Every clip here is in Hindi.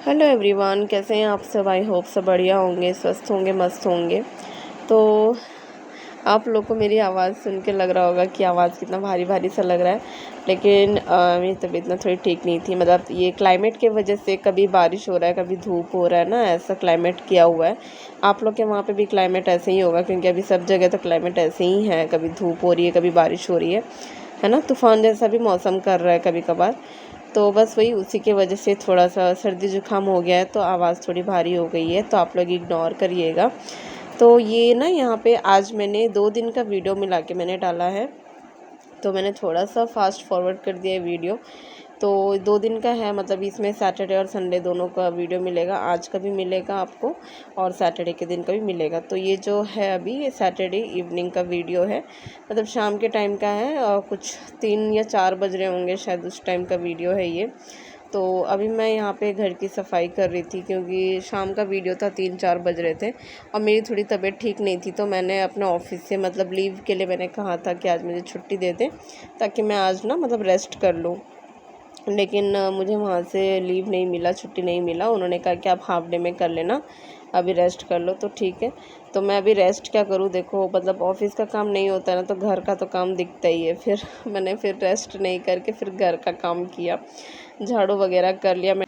हेलो एवरीवन, कैसे हैं आप सब। आई होप सब बढ़िया होंगे, स्वस्थ होंगे, मस्त होंगे। तो आप लोग को मेरी आवाज़ सुन के लग रहा होगा कि आवाज़ कितना भारी भारी सा लग रहा है, लेकिन मेरी तबीयत ना थोड़ी ठीक नहीं थी। मतलब ये क्लाइमेट के वजह से कभी बारिश हो रहा है, कभी धूप हो रहा है ना, ऐसा क्लाइमेट किया हुआ है। आप लोग के वहाँ पे भी क्लाइमेट ऐसे ही होगा, क्योंकि अभी सब जगह तो क्लाइमेट ऐसे ही है, कभी धूप हो रही है, कभी बारिश हो रही है ना। तूफ़ान जैसा भी मौसम कर रहा है कभी कभार। तो बस वही उसी की वजह से थोड़ा सा सर्दी जुकाम हो गया है, तो आवाज़ थोड़ी भारी हो गई है, तो आप लोग इग्नोर करिएगा। तो ये ना यहाँ पे आज मैंने 2 दिन का वीडियो मिला के मैंने डाला है, तो मैंने थोड़ा सा फास्ट फॉरवर्ड कर दिया है वीडियो। तो 2 दिन का है, मतलब इसमें सैटरडे और संडे दोनों का वीडियो मिलेगा। आज का भी मिलेगा आपको और सैटरडे के दिन का भी मिलेगा। तो ये जो है अभी ये सैटरडे इवनिंग का वीडियो है, मतलब शाम के टाइम का है, और कुछ 3 या 4 बज रहे होंगे शायद, उस टाइम का वीडियो है ये। तो अभी मैं यहाँ पे घर की सफाई कर रही थी, क्योंकि शाम का वीडियो था, 3-4 बज रहे थे और मेरी थोड़ी तबीयत ठीक नहीं थी। तो मैंने अपने ऑफिस से मतलब लीव के लिए मैंने कहा था कि आज मुझे छुट्टी दे दें, ताकि मैं आज ना मतलब रेस्ट कर लूँ। लेकिन मुझे वहाँ से लीव नहीं मिला, छुट्टी नहीं मिला। उन्होंने कहा कि आप हाफ डे में कर लेना, अभी रेस्ट कर लो। तो ठीक है, तो मैं अभी रेस्ट क्या करूँ। देखो मतलब ऑफिस का काम नहीं होता है ना, तो घर का तो काम दिखता ही है। फिर मैंने फिर रेस्ट नहीं करके फिर घर का काम किया, झाड़ू वगैरह कर लिया मैं।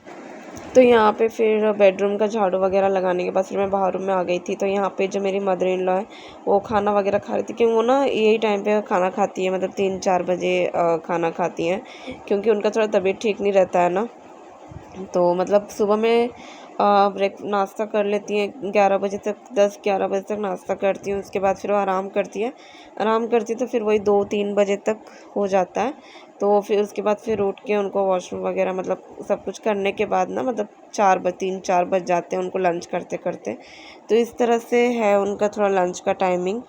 तो यहाँ पे फिर बेडरूम का झाड़ू वगैरह लगाने के बाद फिर मैं बाहर रूम में आ गई थी। तो यहाँ पे जो मेरी मदर इन लॉ है, वो खाना वगैरह खा रही थी, क्योंकि वो ना यही टाइम पे खाना खाती है, मतलब 3-4 बजे खाना खाती हैं, क्योंकि उनका थोड़ा तबीयत ठीक नहीं रहता है ना। तो मतलब सुबह में ब्रेक नाश्ता कर लेती हैं 11 बजे तक, 10-11 बजे तक नाश्ता करती हूँ। उसके बाद फिर वो आराम करती है, तो फिर वही 2-3 बजे तक हो जाता है। तो फिर उसके बाद फिर उठ के उनको वॉशरूम वगैरह मतलब सब कुछ करने के बाद ना, मतलब 3-4 बज जाते हैं उनको लंच करते करते। तो इस तरह से है उनका थोड़ा लंच का टाइमिंग।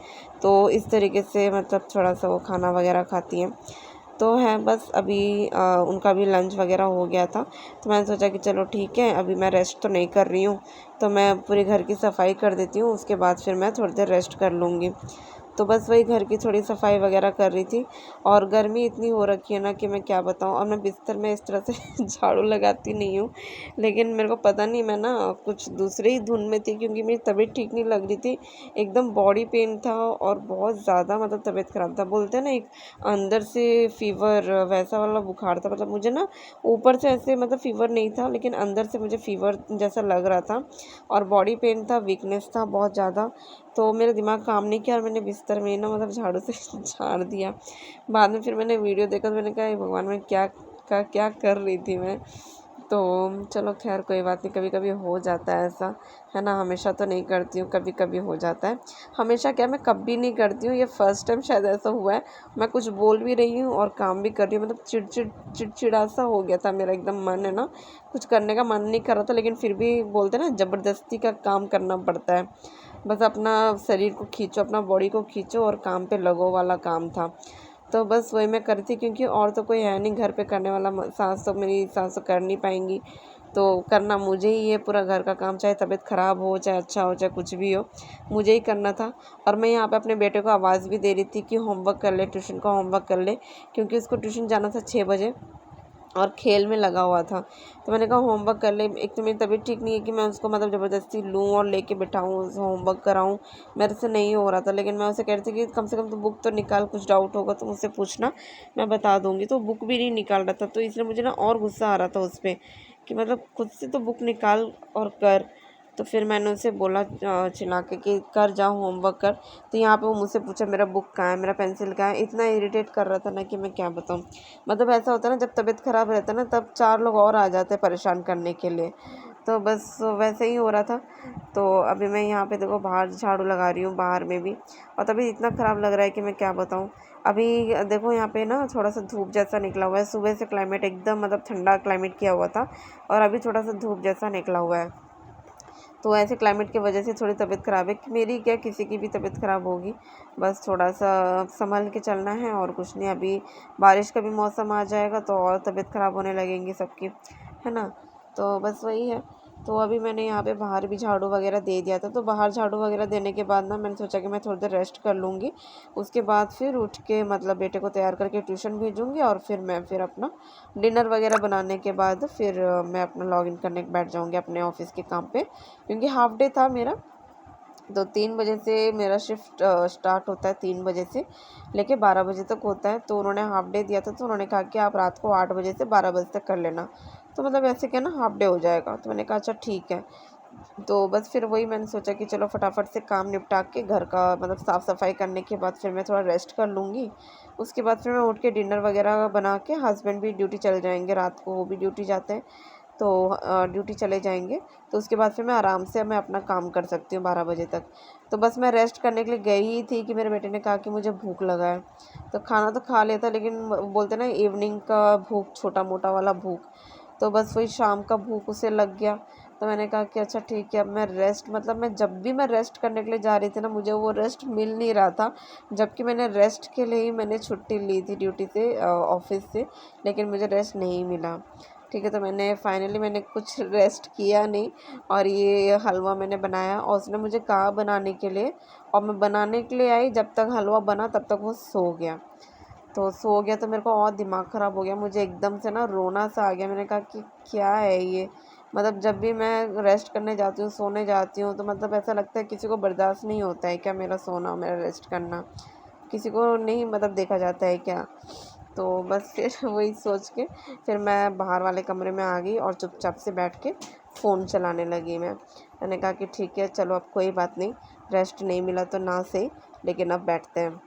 तो इस तरीके से मतलब थोड़ा सा वो खाना वगैरह खाती हैं। तो है बस अभी उनका भी लंच वगैरह हो गया था, तो मैंने सोचा कि चलो ठीक है, अभी मैं रेस्ट तो नहीं कर रही हूँ, तो मैं पूरे घर की सफाई कर देती हूँ, उसके बाद फिर मैं थोड़ी देर रेस्ट कर लूँगी। तो बस वही घर की थोड़ी सफाई वगैरह कर रही थी। और गर्मी इतनी हो रखी है ना कि मैं क्या बताऊँ। और मैं बिस्तर में इस तरह से झाड़ू लगाती नहीं हूँ, लेकिन मेरे को पता नहीं, मैं ना कुछ दूसरे ही धुन में थी, क्योंकि मेरी तबीयत ठीक नहीं लग रही थी। एकदम बॉडी पेन था और बहुत ज़्यादा मतलब तबीयत ख़राब था। बोलते हैं ना एक अंदर से फीवर, वैसा वाला बुखार था। मतलब मुझे ना ऊपर से ऐसे मतलब फीवर नहीं था, लेकिन अंदर से मुझे फीवर जैसा लग रहा था, और बॉडी पेन था, वीकनेस था बहुत ज़्यादा। तो मेरा दिमाग काम नहीं किया और मैंने बिस्तर में ना मतलब झाड़ू से झाड़ दिया। बाद में फिर मैंने वीडियो देखा, तो मैंने कहा हे भगवान, मैं क्या कर रही थी मैं। तो चलो खैर कोई बात नहीं, कभी कभी हो जाता है ऐसा, है ना। हमेशा तो नहीं करती हूँ, कभी कभी हो जाता है। हमेशा क्या, मैं कभी नहीं करती हूँ, ये फर्स्ट टाइम शायद ऐसा हुआ है। मैं कुछ बोल भी रही हूँ और काम भी कर रही हूँ, मतलब चिड़चिड़ा सा हो गया था मेरा एकदम, मन है ना, कुछ करने का मन नहीं कर रहा था, लेकिन फिर भी बोलते हैं ना ज़बरदस्ती का काम करना पड़ता है। बस अपना शरीर को खींचो, अपना बॉडी को खींचो और काम पे लगो वाला काम था। तो बस वही मैं करी थी, क्योंकि और तो कोई है नहीं घर पे करने वाला। सास तो मेरी सास तो कर नहीं पाएंगी, तो करना मुझे ही है पूरा घर का काम, चाहे तबीयत ख़राब हो, चाहे अच्छा हो, चाहे कुछ भी हो, मुझे ही करना था। और मैं यहाँ पे अपने बेटे को आवाज़ भी दे रही थी कि होमवर्क कर ले, ट्यूशन का होमवर्क कर ले, क्योंकि उसको ट्यूशन जाना था 6 बजे और खेल में लगा हुआ था। तो मैंने कहा होमवर्क कर ले। एक तो मेरी तबीयत ठीक नहीं है कि मैं उसको मतलब ज़बरदस्ती लूँ और लेके बिठाऊँ, उसे होमवर्क कराऊँ, मेरे से नहीं हो रहा था। लेकिन मैं उसे कह रही थी कि कम से कम तो बुक तो निकाल, कुछ डाउट होगा तो मुझसे पूछना, मैं बता दूँगी। तो बुक भी नहीं निकाल रहा था, तो इसलिए मुझे ना और गुस्सा आ रहा था उस पर, कि मतलब खुद से तो बुक निकाल और कर। तो फिर मैंने उसे बोला चिल्ला के कि कर जाओ होमवर्क कर। तो यहाँ पे वो मुझसे पूछा मेरा बुक कहाँ है, मेरा पेंसिल कहाँ है। इतना इरिटेट कर रहा था ना कि मैं क्या बताऊँ। मतलब ऐसा होता है ना, जब तबीयत ख़राब रहता है ना, तब 4 लोग और आ जाते हैं परेशान करने के लिए। तो बस वैसे ही हो रहा था। तो अभी मैं यहाँ पे देखो बाहर झाड़ू लगा रही हूँ, बाहर में भी, और तभी इतना ख़राब लग रहा है कि मैं क्या बताऊँ। अभी देखो यहाँ पे ना थोड़ा सा धूप जैसा निकला हुआ है। सुबह से क्लाइमेट एकदम मतलब ठंडा क्लाइमेट किया हुआ था, और अभी थोड़ा सा धूप जैसा निकला हुआ है। तो ऐसे क्लाइमेट की वजह से थोड़ी तबीयत ख़राब है, कि मेरी क्या किसी की भी तबीयत ख़राब होगी। बस थोड़ा सा संभल के चलना है और कुछ नहीं। अभी बारिश का भी मौसम आ जाएगा, तो और तबीयत ख़राब होने लगेंगी सबकी, है ना। तो बस वही है। तो अभी मैंने यहाँ पे बाहर भी झाड़ू वगैरह दे दिया था। तो बाहर झाड़ू वगैरह देने के बाद ना मैंने सोचा कि मैं थोड़ी देर रेस्ट कर लूँगी। उसके बाद फिर उठ के मतलब बेटे को तैयार करके ट्यूशन भेजूँगी और फिर अपना डिनर वगैरह बनाने के बाद फिर मैं अपना लॉगिन करने बैठ जाऊँगी अपने ऑफिस के काम पे, क्योंकि हाफ डे था मेरा। तो 3 बजे से मेरा शिफ्ट स्टार्ट होता है, 3 बजे से लेके 12 बजे तक होता है। तो उन्होंने हाफ डे दिया था, तो उन्होंने कहा कि आप रात को 8 बजे से 12 बजे तक कर लेना। तो मतलब ऐसे क्या ना हाफ डे हो जाएगा। तो मैंने कहा अच्छा ठीक है। तो बस फिर वही मैंने सोचा कि चलो फटाफट से काम निपटा के घर का मतलब साफ़ सफाई करने के बाद फिर मैं थोड़ा रेस्ट कर लूँगी। उसके बाद फिर मैं उठ के डिनर वगैरह बना के, हस्बैंड भी ड्यूटी चले जाएंगे रात को, वो भी ड्यूटी जाते हैं। तो ड्यूटी चले जाएंगे। तो उसके बाद फिर मैं आराम से मैं अपना काम कर सकती हूँ 12 बजे तक। तो बस मैं रेस्ट करने के लिए गई ही थी कि मेरे बेटे ने कहा कि मुझे भूख लगा है। तो खाना तो खा लेता, लेकिन बोलते ना इवनिंग का भूख, छोटा मोटा वाला भूख। तो बस वही शाम का भूख उसे लग गया। तो मैंने कहा कि अच्छा ठीक है, अब मैं रेस्ट मतलब मैं जब भी मैं रेस्ट करने के लिए जा रही थी ना, मुझे वो रेस्ट मिल नहीं रहा था। जबकि मैंने रेस्ट के लिए ही मैंने छुट्टी ली थी ड्यूटी से, ऑफिस से, लेकिन मुझे रेस्ट नहीं मिला। ठीक है, तो मैंने कुछ रेस्ट किया नहीं और ये हलवा मैंने बनाया और उसने मुझे कहा बनाने के लिए, और मैं बनाने के लिए आई, जब तक हलवा बना तब तक वो सो गया। तो सो गया तो मेरे को और दिमाग ख़राब हो गया, मुझे एकदम से ना रोना सा आ गया। मैंने कहा कि क्या है ये, मतलब जब भी मैं रेस्ट करने जाती हूँ, सोने जाती हूँ, तो मतलब ऐसा लगता है किसी को बर्दाश्त नहीं होता है क्या मेरा सोना, मेरा रेस्ट करना, किसी को नहीं मतलब देखा जाता है क्या। तो बस फिर वही सोच के फिर मैं बाहर वाले कमरे में आ गई और चुपचाप से बैठ के फ़ोन चलाने लगी मैंने कहा कि ठीक है चलो, अब कोई बात नहीं, रेस्ट नहीं मिला तो ना सही, लेकिन अब बैठते हैं।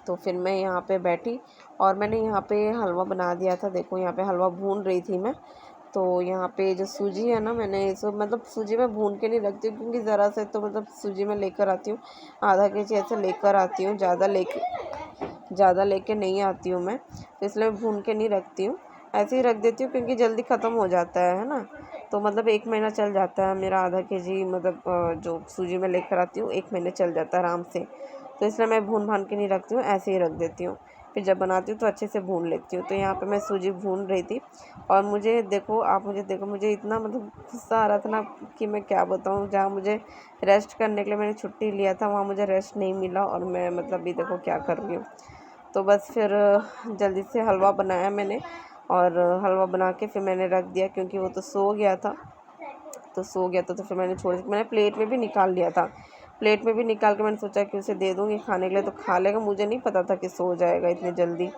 तो फिर मैं यहाँ पे बैठी और मैंने यहाँ पे हलवा बना दिया था। देखो यहाँ पे हलवा भून रही थी मैं। तो यहाँ पे जो सूजी है ना, मैंने इसको मतलब सूजी मैं भून के नहीं रखती हूँ, क्योंकि ज़रा से तो मतलब सूजी मैं लेकर आती हूँ, आधा केजी ऐसे लेकर आती हूँ, ज़्यादा लेके नहीं आती हूँ मैं। तो इसलिए मैं भून के नहीं रखती हूँ, ऐसे ही रख देती हूँ, क्योंकि जल्दी ख़त्म हो जाता है ना। तो मतलब 1 महीना चल जाता है मेरा, आधा केजी मतलब जो सूजी मैं लेकर आती हूँ 1 महीने चल जाता है आराम से। तो इसलिए मैं भून भान के नहीं रखती हूँ, ऐसे ही रख देती हूँ। फिर जब बनाती हूँ तो अच्छे से भून लेती हूँ। तो यहाँ पे मैं सूजी भून रही थी और मुझे इतना मतलब गुस्सा आ रहा था ना कि मैं क्या बताऊँ। जहाँ मुझे रेस्ट करने के लिए मैंने छुट्टी लिया था, वहाँ मुझे रेस्ट नहीं मिला और मैं मतलब अभी देखो क्या कर रही हूँ। तो बस फिर जल्दी से हलवा बनाया मैंने और हलवा बना के फिर मैंने रख दिया, क्योंकि वो तो सो गया था। तो फिर मैंने प्लेट में भी निकाल लिया था। प्लेट में भी निकाल के मैंने सोचा कि उसे दे दूँगी खाने के लिए, तो खा लेगा। मुझे नहीं पता था कि सो जाएगा इतनी जल्दी।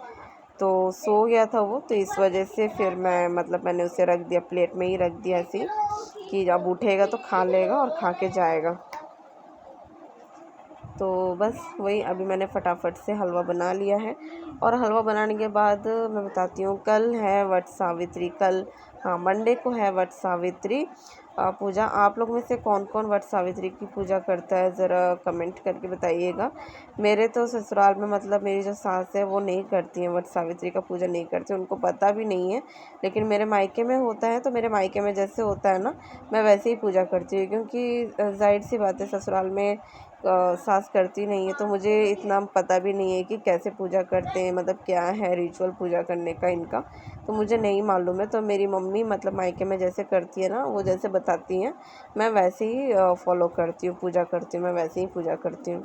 तो सो गया था वो, तो इस वजह से फिर मैंने उसे रख दिया, प्लेट में ही रख दिया ऐसे ही कि जब उठेगा तो खा लेगा और खा के जाएगा। तो बस वही अभी मैंने फटाफट से हलवा बना लिया है। और हलवा बनाने के बाद मैं बताती हूँ, कल है वट सावित्री, कल हाँ मंडे को है वट सावित्री पूजा। आप लोग में से कौन कौन वट सावित्री की पूजा करता है, ज़रा कमेंट करके बताइएगा। मेरे तो ससुराल में मतलब मेरी जो सास है वो नहीं करती हैं, वट सावित्री का पूजा नहीं करती, उनको पता भी नहीं है। लेकिन मेरे मायके में होता है, तो मेरे मायके में जैसे होता है ना, मैं वैसे ही पूजा करती हूँ, क्योंकि जाहिर सी बात है ससुराल में सास करती नहीं है, तो मुझे इतना पता भी नहीं है कि कैसे पूजा करते हैं, मतलब क्या है रिचुअल पूजा करने का इनका, तो मुझे नहीं मालूम है। तो मेरी मम्मी मतलब मायके में जैसे करती है ना, वो जैसे बताती हैं, मैं वैसे ही फॉलो करती हूँ, पूजा करती हूँ, मैं वैसे ही पूजा करती हूँ।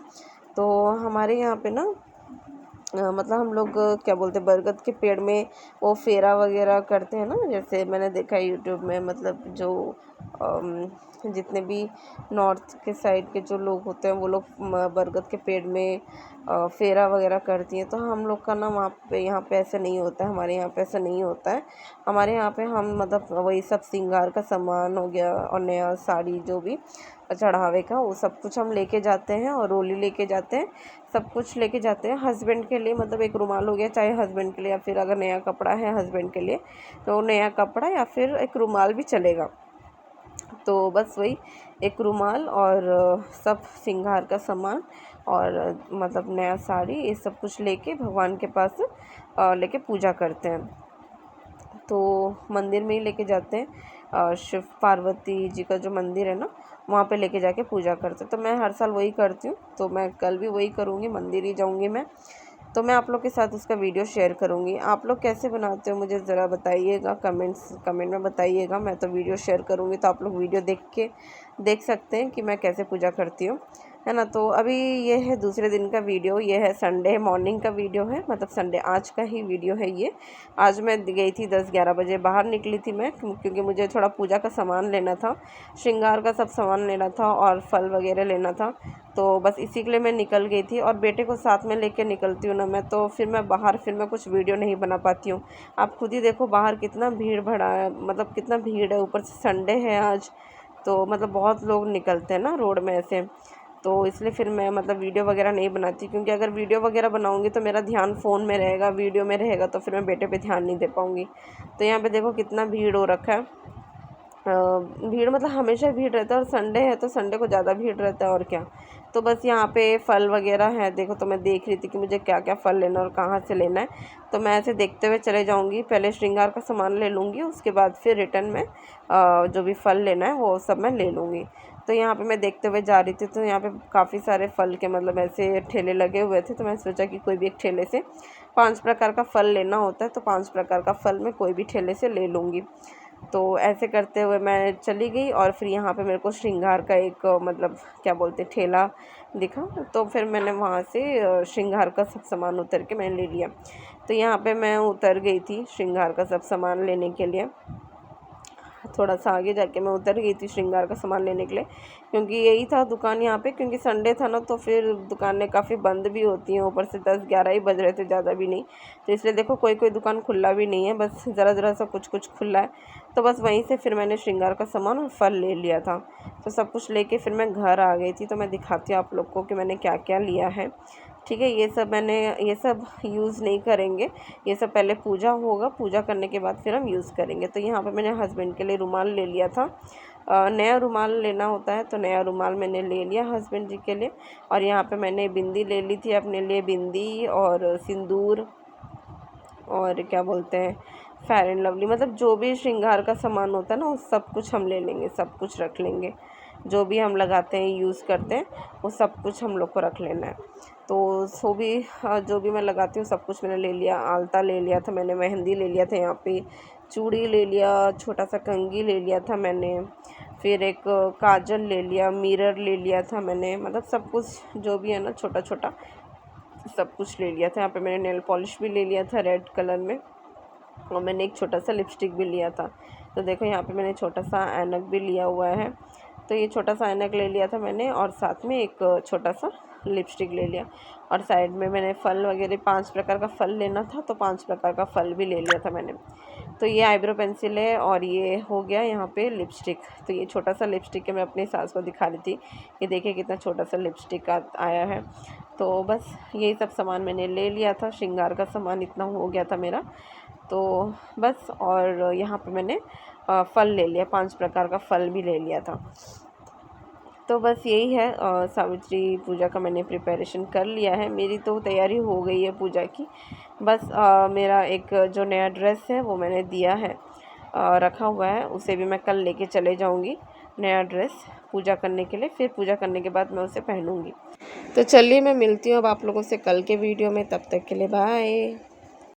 तो हमारे यहाँ पे ना मतलब हम लोग क्या बोलते हैं, बरगद के पेड़ में वो फेरा वगैरह करते हैं ना, जैसे मैंने देखा है यूट्यूब में, मतलब जो जितने भी नॉर्थ के साइड के जो लोग होते हैं वो लोग बरगद के पेड़ में फेरा वगैरह करती हैं। तो हम लोग का ना वहाँ पे, यहाँ पे ऐसा नहीं होता है, हमारे यहाँ पे ऐसा नहीं होता है। हमारे यहाँ पे हम मतलब वही सब श्रृंगार का सामान हो गया और नया साड़ी जो भी चढ़ावे का, वो सब कुछ हम लेके जाते हैं और रोली लेके जाते हैं, सब कुछ लेके जाते हैं। हस्बैंड के लिए मतलब एक रुमाल हो गया, चाहे हस्बैंड के लिए, या फिर अगर नया कपड़ा है हस्बैंड के लिए तो नया कपड़ा या फिर एक रुमाल भी चलेगा। तो बस वही एक रुमाल और सब श्रृंगार का सामान और मतलब नया साड़ी, ये सब कुछ लेके भगवान के पास लेके पूजा करते हैं। तो मंदिर में ही लेके जाते हैं, शिव पार्वती जी का जो मंदिर है ना, वहाँ पे लेके जाके पूजा करते हैं। तो मैं हर साल वही करती हूँ, तो मैं कल भी वही करूँगी, मंदिर ही जाऊँगी मैं। तो मैं आप लोग के साथ उसका वीडियो शेयर करूँगी। आप लोग कैसे बनाते हो मुझे ज़रा बताइएगा, कमेंट में बताइएगा। मैं तो वीडियो शेयर करूँगी, तो आप लोग वीडियो देख सकते हैं कि मैं कैसे पूजा करती हूँ, है ना। तो अभी ये है दूसरे दिन का वीडियो, ये है संडे मॉर्निंग का वीडियो है, मतलब संडे आज का ही वीडियो है ये। आज मैं गई थी 10-11 बजे, बाहर निकली थी मैं, क्योंकि मुझे थोड़ा पूजा का सामान लेना था, श्रृंगार का सब सामान लेना था और फल वगैरह लेना था। तो बस इसी के लिए मैं निकल गई थी, और बेटे को साथ में लेके निकलती हूँ ना मैं, तो फिर मैं कुछ वीडियो नहीं बना पाती हूँ। आप खुद ही देखो बाहर कितना भीड़ भड़ा है, मतलब कितना भीड़ है, ऊपर से संडे है आज, तो मतलब बहुत लोग निकलते हैं ना रोड में ऐसे। तो इसलिए फिर मैं मतलब वीडियो वगैरह नहीं बनाती, क्योंकि अगर वीडियो वगैरह बनाऊंगी तो मेरा ध्यान फ़ोन में रहेगा, वीडियो में रहेगा, तो फिर मैं बेटे पे ध्यान नहीं दे पाऊँगी। तो यहाँ पे देखो कितना भीड़ हो रखा है। भीड़ मतलब हमेशा भीड़ रहता है, और संडे है तो संडे को ज़्यादा भीड़ रहता है, और क्या। तो बस यहाँ पे फल वगैरह है, देखो तो मैं देख रही थी कि मुझे क्या क्या फल लेना और कहाँ से लेना है। तो मैं ऐसे देखते हुए चले जाऊँगी, पहले श्रृंगार का सामान ले लूँगी, उसके बाद फिर रिटर्न में जो भी फल लेना है वो सब मैं ले लूँगी। तो यहाँ पे मैं देखते हुए जा रही थी, तो यहाँ पे काफ़ी सारे फल के मतलब ऐसे ठेले लगे हुए थे। तो मैं सोचा कि कोई भी एक ठेले से 5 प्रकार का फल लेना होता है, तो 5 प्रकार का फल मैं कोई भी ठेले से ले लूँगी। तो ऐसे करते हुए मैं चली गई, और फिर यहाँ पे मेरे को श्रृंगार का एक मतलब क्या बोलते ठेला दिखा, तो फिर मैंने वहाँ से श्रृंगार का सब सामान उतर के मैंने ले लिया। तो यहाँ पे मैं उतर गई थी श्रृंगार का सब सामान लेने के लिए, थोड़ा सा आगे जाके मैं उतर गई थी श्रृंगार का सामान लेने के लिए, क्योंकि यही था दुकान यहाँ पे, क्योंकि संडे था ना, तो फिर दुकानें काफ़ी बंद भी होती हैं, ऊपर से 10-11 ही बज रहे थे, ज़्यादा भी नहीं। तो इसलिए देखो कोई दुकान खुला भी नहीं है, बस ज़रा सा कुछ खुला है। तो बस वहीं से फिर मैंने श्रृंगार का सामान और फल ले लिया था। तो सब कुछ लेके फिर मैं घर आ गई थी। तो मैं दिखाती हूँ आप लोग को कि मैंने क्या क्या लिया है, ठीक है। ये सब यूज़ नहीं करेंगे, ये सब पहले पूजा होगा, पूजा करने के बाद फिर हम यूज़ करेंगे। तो यहाँ पे मैंने हस्बैंड के लिए रुमाल ले लिया था, नया रुमाल लेना होता है, तो नया रुमाल मैंने ले लिया हस्बैंड जी के लिए। और यहाँ पे मैंने बिंदी ले ली थी अपने लिए, बिंदी और सिंदूर और क्या बोलते हैं फेयर एंड लवली, मतलब जो भी श्रृंगार का सामान होता है ना, वो सब कुछ हम ले लेंगे, सब कुछ रख लेंगे। जो भी हम लगाते हैं, यूज़ करते हैं, वो सब कुछ हम लोग को रख लेना है। तो जो भी मैं लगाती हूँ सब कुछ मैंने ले लिया। आलता ले लिया था मैंने, मेहंदी ले लिया था, यहाँ पे चूड़ी ले लिया, छोटा सा कंघी ले लिया था मैंने, फिर एक काजल ले लिया, मिरर ले लिया था मैंने, मतलब सब कुछ जो भी है ना छोटा छोटा सब कुछ ले लिया था। यहाँ पे मैंने नेल पॉलिश भी ले लिया था रेड कलर में, और मैंने एक छोटा सा लिपस्टिक भी लिया था। तो देखो यहाँ पे मैंने छोटा सा ऐनक भी लिया हुआ है। तो ये छोटा सा ऐनक ले लिया था मैंने, और साथ में एक छोटा सा लिपस्टिक ले लिया। और साइड में मैंने फल वगैरह 5 प्रकार का फल लेना था, तो 5 प्रकार का फल भी ले लिया था मैंने। तो ये आईब्रो पेंसिल है, और ये हो गया यहाँ पे लिपस्टिक। तो ये छोटा सा लिपस्टिक है, मैं अपनी सास को दिखा रही थी, ये देखिए कितना छोटा सा लिपस्टिक आया है। तो बस यही सब सामान मैंने ले लिया था, श्रृंगार का सामान इतना हो गया था मेरा। तो बस, और यहाँ पे मैंने फल ले लिया, 5 प्रकार का फल भी ले लिया था। तो बस यही है, सावित्री पूजा का मैंने प्रिपरेशन कर लिया है, मेरी तो तैयारी हो गई है पूजा की। बस मेरा एक जो नया ड्रेस है वो मैंने दिया है, रखा हुआ है, उसे भी मैं कल लेके चले जाऊंगी, नया ड्रेस पूजा करने के लिए। फिर पूजा करने के बाद मैं उसे पहनूंगी। तो चलिए मैं मिलती हूँ अब आप लोगों से कल के वीडियो में, तब तक के लिए बाय।